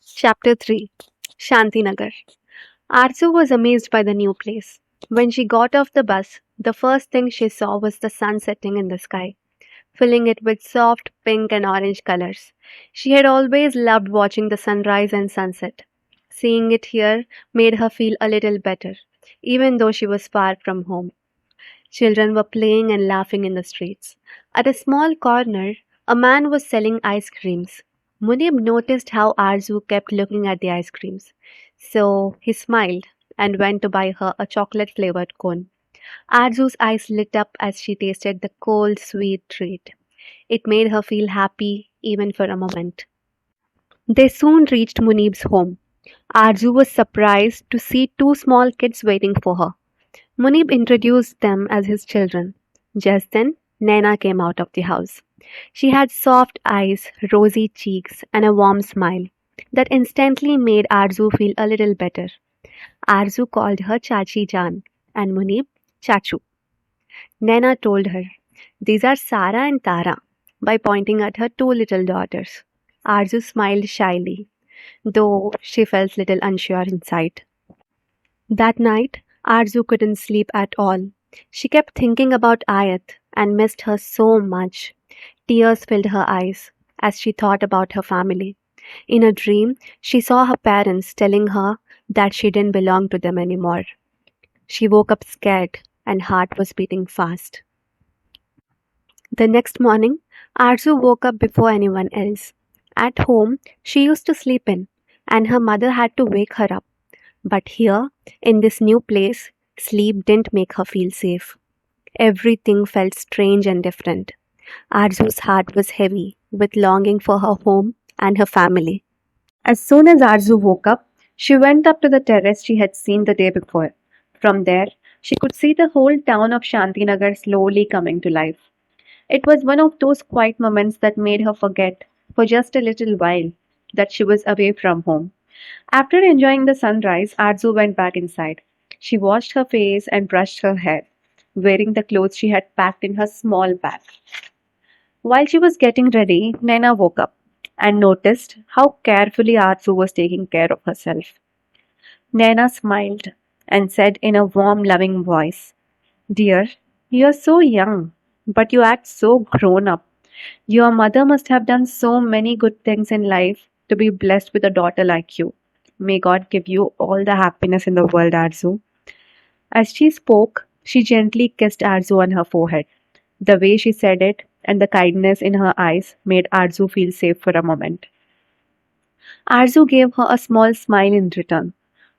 Chapter 3 Shanti Nagar. Arzoo was amazed by the new place. When she got off the bus, the first thing she saw was the sun setting in the sky, filling it with soft pink and orange colors. She had always loved watching the sunrise and sunset. Seeing it here made her feel a little better, even though she was far from home. Children were playing and laughing in the streets. At a small corner, a man was selling ice creams. Munib noticed how Arzu kept looking at the ice creams. So he smiled and went to buy her a chocolate flavored cone. Arzu's eyes lit up as she tasted the cold, sweet treat. It made her feel happy even for a moment. They soon reached Munib's home. Arzu was surprised to see two small kids waiting for her. Munib introduced them as his children. Just then, Naina came out of the house. She had soft eyes, rosy cheeks, and a warm smile that instantly made Arzu feel a little better. Arzu called her Chachi Jan and Munib Chachu. Naina told her, "These are Sara and Tara," by pointing at her two little daughters. Arzu smiled shyly, though she felt little unsure inside. That night, Arzu couldn't sleep at all. She kept thinking about Ayat and missed her so much. Tears filled her eyes as she thought about her family. In a dream, she saw her parents telling her that she didn't belong to them anymore. She woke up scared and heart was beating fast. The next morning, Arzu woke up before anyone else. At home, she used to sleep in, and her mother had to wake her up. But here, in this new place, sleep didn't make her feel safe. Everything felt strange and different. Arzu's heart was heavy with longing for her home and her family. As soon as Arzu woke up, she went up to the terrace she had seen the day before. From there, she could see the whole town of Shantinagar slowly coming to life. It was one of those quiet moments that made her forget, for just a little while, that she was away from home. After enjoying the sunrise, Arzu went back inside. She washed her face and brushed her hair, wearing the clothes she had packed in her small bag. While she was getting ready, Naina woke up and noticed how carefully Arzu was taking care of herself. Naina smiled and said in a warm, loving voice, "Dear, you are so young, but you act so grown up. Your mother must have done so many good things in life to be blessed with a daughter like you. May God give you all the happiness in the world, Arzu." As she spoke, she gently kissed Arzu on her forehead. The way she said it and the kindness in her eyes made Arzu feel safe for a moment. Arzu gave her a small smile in return,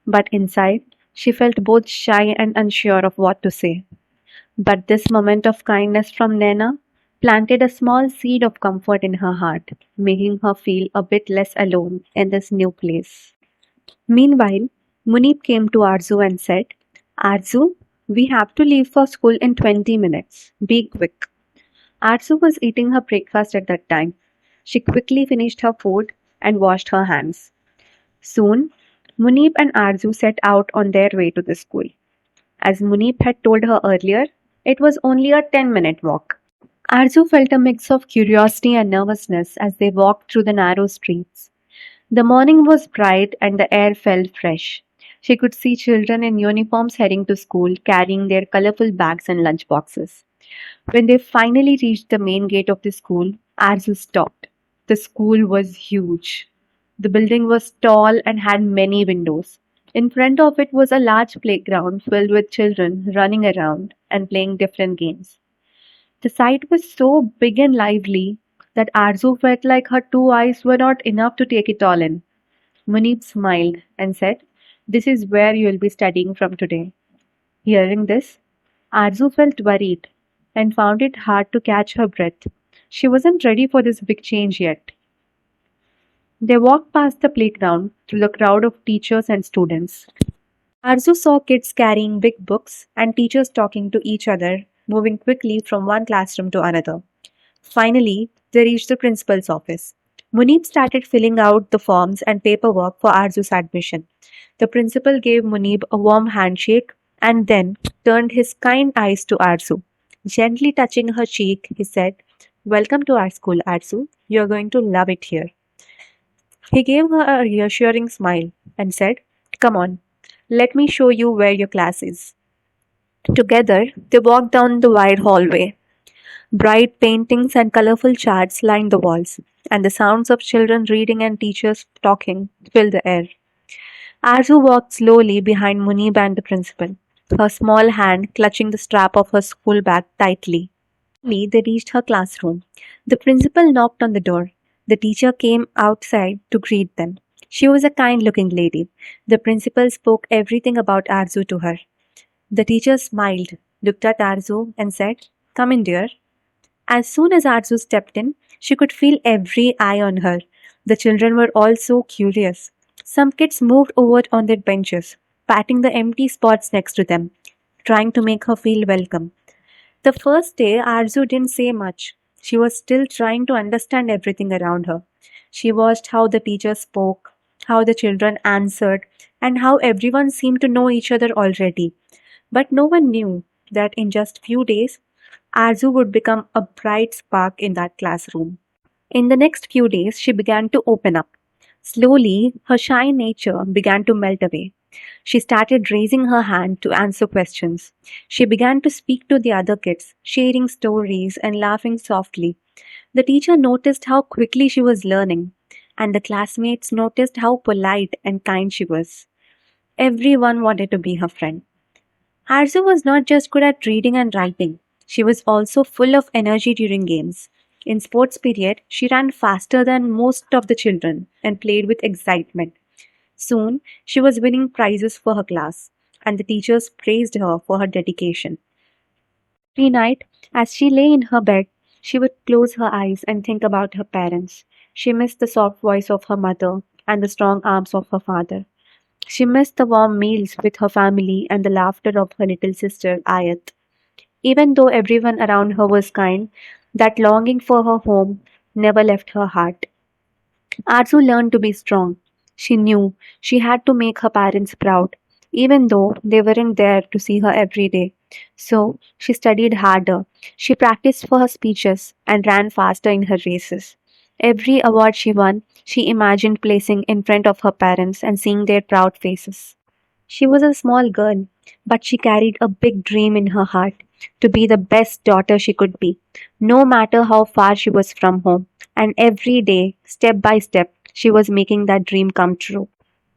but inside she felt both shy and unsure of what to say. But this moment of kindness from Nena planted a small seed of comfort in her heart, making her feel a bit less alone in this new place. Meanwhile, Munib came to Arzu and said, "Arzu, we have to leave for school in 20 minutes. Be quick." Arzu was eating her breakfast at that time. She quickly finished her food and washed her hands. Soon, Munib and Arzu set out on their way to the school. As Munib had told her earlier, it was only a 10-minute walk. Arzu felt a mix of curiosity and nervousness as they walked through the narrow streets. The morning was bright and the air felt fresh. She could see children in uniforms heading to school, carrying their colorful bags and lunch boxes. When they finally reached the main gate of the school, Arzu stopped. The school was huge. The building was tall and had many windows. In front of it was a large playground filled with children running around and playing different games. The sight was so big and lively that Arzu felt like her two eyes were not enough to take it all in. Munib smiled and said, "This is where you will be studying from today." Hearing this, Arzu felt worried and found it hard to catch her breath. She wasn't ready for this big change yet. They walked past the playground through the crowd of teachers and students. Arzu saw kids carrying big books and teachers talking to each other, moving quickly from one classroom to another. Finally, they reached the principal's office. Munib started filling out the forms and paperwork for Arzu's admission. The principal gave Munib a warm handshake and then turned his kind eyes to Arzu. Gently touching her cheek, he said, "Welcome to our school, Arzu. You are going to love it here." He gave her a reassuring smile and said, "Come on, let me show you where your class is." Together, they walked down the wide hallway. Bright paintings and colorful charts lined the walls, and the sounds of children reading and teachers talking filled the air. Arzu walked slowly behind Munib and the principal, her small hand clutching the strap of her school bag tightly. Finally, they reached her classroom. The principal knocked on the door. The teacher came outside to greet them. She was a kind looking lady. The principal spoke everything about Arzu to her. The teacher smiled, looked at Arzu, and said, "Come in, dear." As soon as Arzu stepped in, she could feel every eye on her. The children were all so curious. Some kids moved over on their benches, patting the empty spots next to them, trying to make her feel welcome. The first day, Arzu didn't say much. She was still trying to understand everything around her. She watched how the teacher spoke, how the children answered, and how everyone seemed to know each other already. But no one knew that in just few days, Arzu would become a bright spark in that classroom. In the next few days, she began to open up. Slowly, her shy nature began to melt away. She started raising her hand to answer questions. She began to speak to the other kids, sharing stories and laughing softly. The teacher noticed how quickly she was learning, and the classmates noticed how polite and kind she was. Everyone wanted to be her friend. Arzu was not just good at reading and writing, she was also full of energy during games. In sports period, she ran faster than most of the children and played with excitement. Soon, she was winning prizes for her class, and the teachers praised her for her dedication. Every night, as she lay in her bed, she would close her eyes and think about her parents. She missed the soft voice of her mother and the strong arms of her father. She missed the warm meals with her family and the laughter of her little sister, Ayat. Even though everyone around her was kind, that longing for her home never left her heart. Arzu learned to be strong. She knew she had to make her parents proud, even though they weren't there to see her every day. So she studied harder. She practiced for her speeches and ran faster in her races. Every award she won, she imagined placing in front of her parents and seeing their proud faces. She was a small girl, but she carried a big dream in her heart to be the best daughter she could be, no matter how far she was from home. And every day, step by step, she was making that dream come true.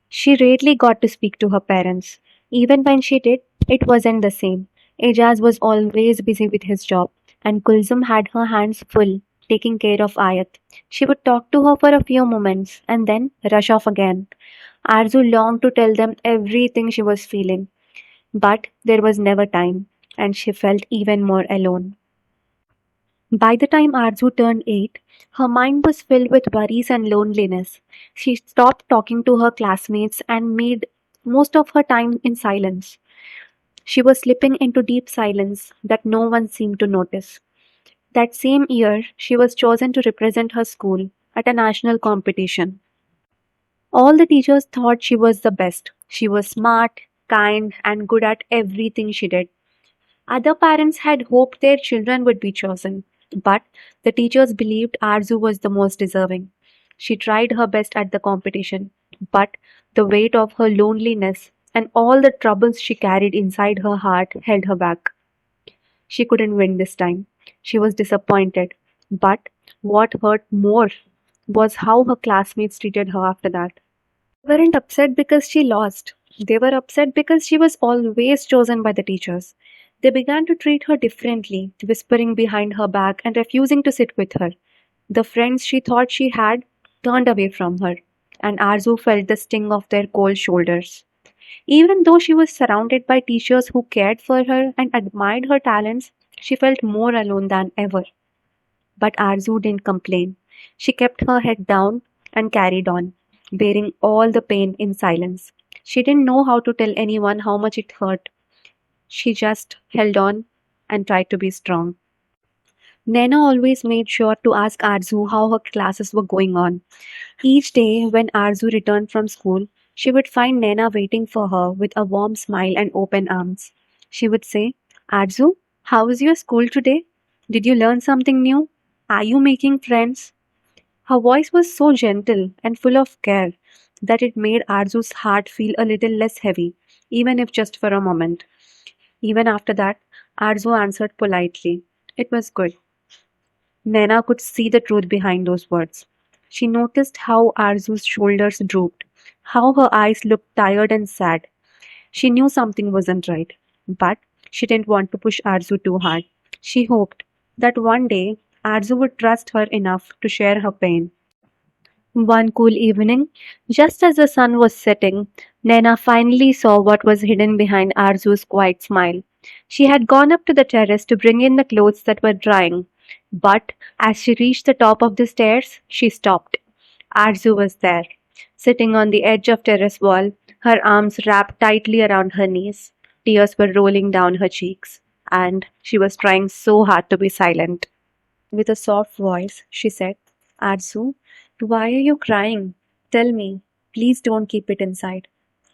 She rarely got to speak to her parents. Even when she did, it wasn't the same. Ejaz was always busy with his job, and Kulzum had her hands full taking care of Ayat. She would talk to her for a few moments and then rush off again. Arzu longed to tell them everything she was feeling, but there was never time, and she felt even more alone. By the time Arzu turned 8, her mind was filled with worries and loneliness. She stopped talking to her classmates and made most of her time in silence. She was slipping into deep silence that no one seemed to notice. That same year, she was chosen to represent her school at a national competition. All the teachers thought she was the best. She was smart, kind, and good at everything she did. Other parents had hoped their children would be chosen, but the teachers believed Arzu was the most deserving. She tried her best at the competition, but the weight of her loneliness and all the troubles she carried inside her heart held her back. She couldn't win this time. She was disappointed. But what hurt more was how her classmates treated her after that. They weren't upset because she lost. They were upset because she was always chosen by the teachers. They began to treat her differently, whispering behind her back and refusing to sit with her. The friends she thought she had turned away from her, and Arzu felt the sting of their cold shoulders. Even though she was surrounded by teachers who cared for her and admired her talents, she felt more alone than ever. But Arzu didn't complain. She kept her head down and carried on, bearing all the pain in silence. She didn't know how to tell anyone how much it hurt. She just held on and tried to be strong. Nana always made sure to ask Arzu how her classes were going on. Each day, when Arzu returned from school, she would find Nana waiting for her with a warm smile and open arms. She would say, "Arzu, how was your school today? Did you learn something new? Are you making friends?" Her voice was so gentle and full of care that it made Arzoo's heart feel a little less heavy, even if just for a moment. Even after that, Arzoo answered politely. It was good. Nana could see the truth behind those words. She noticed how Arzoo's shoulders drooped, how her eyes looked tired and sad. She knew something wasn't right, but she didn't want to push Arzoo too hard. She hoped that one day Arzoo would trust her enough to share her pain. One cool evening, just as the sun was setting, Nena finally saw what was hidden behind Arzoo's quiet smile. She had gone up to the terrace to bring in the clothes that were drying, but as she reached the top of the stairs, she stopped. Arzu was there, sitting on the edge of terrace wall, her arms wrapped tightly around her knees. Tears were rolling down her cheeks, and she was trying so hard to be silent. With a soft voice, she said, Arzu, why are you crying? Tell me. Please don't keep it inside.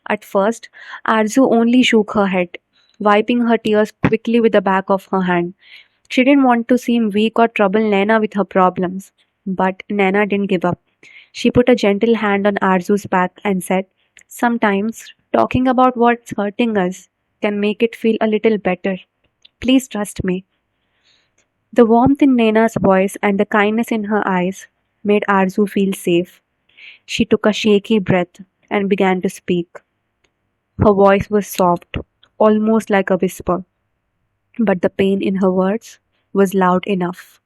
At first, Arzu only shook her head, wiping her tears quickly with the back of her hand. She didn't want to seem weak or trouble Nana with her problems. But Nana didn't give up. She put a gentle hand on Arzu's back and said, sometimes talking about what's hurting us can make it feel a little better. Please trust me. The warmth in Nana's voice and the kindness in her eyes made Arzu feel safe. She took a shaky breath and began to speak. Her voice was soft, almost like a whisper, but the pain in her words was loud enough.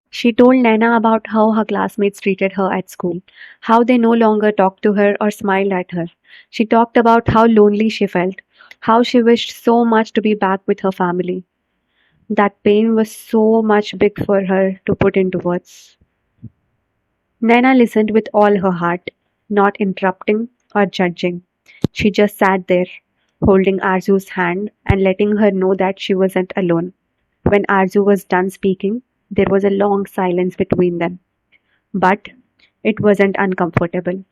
She told Nana about how her classmates treated her at school, how they no longer talked to her or smiled at her. She talked about how lonely she felt, how she wished so much to be back with her family. That pain was so much big for her to put into words. Nana listened with all her heart, not interrupting or judging. She just sat there, holding Arzu's hand and letting her know that she wasn't alone. When Arzu was done speaking, there was a long silence between them. But it wasn't uncomfortable.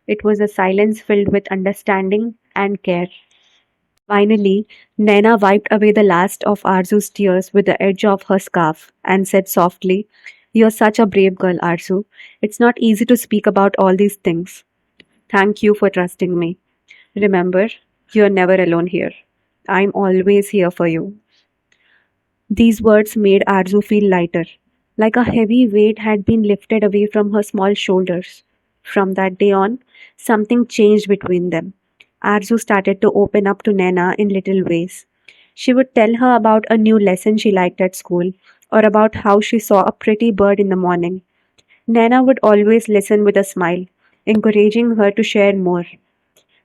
It was a silence filled with understanding and care. Finally, Naina wiped away the last of Arzu's tears with the edge of her scarf and said softly, you're such a brave girl, Arzu. It's not easy to speak about all these things. Thank you for trusting me. Remember, you're never alone here. I'm always here for you. These words made Arzu feel lighter, like a heavy weight had been lifted away from her small shoulders. From that day on, something changed between them. Arzu started to open up to Nana in little ways. She would tell her about a new lesson she liked at school, or about how she saw a pretty bird in the morning. Nana would always listen with a smile, encouraging her to share more.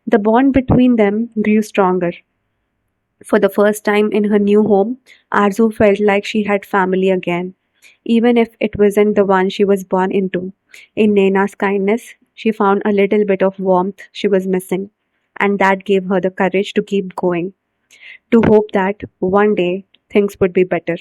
The bond between them grew stronger. For the first time in her new home, Arzu felt like she had family again, even if it wasn't the one she was born into. In Nena's kindness, she found a little bit of warmth she was missing, and that gave her the courage to keep going, to hope that one day things would be better.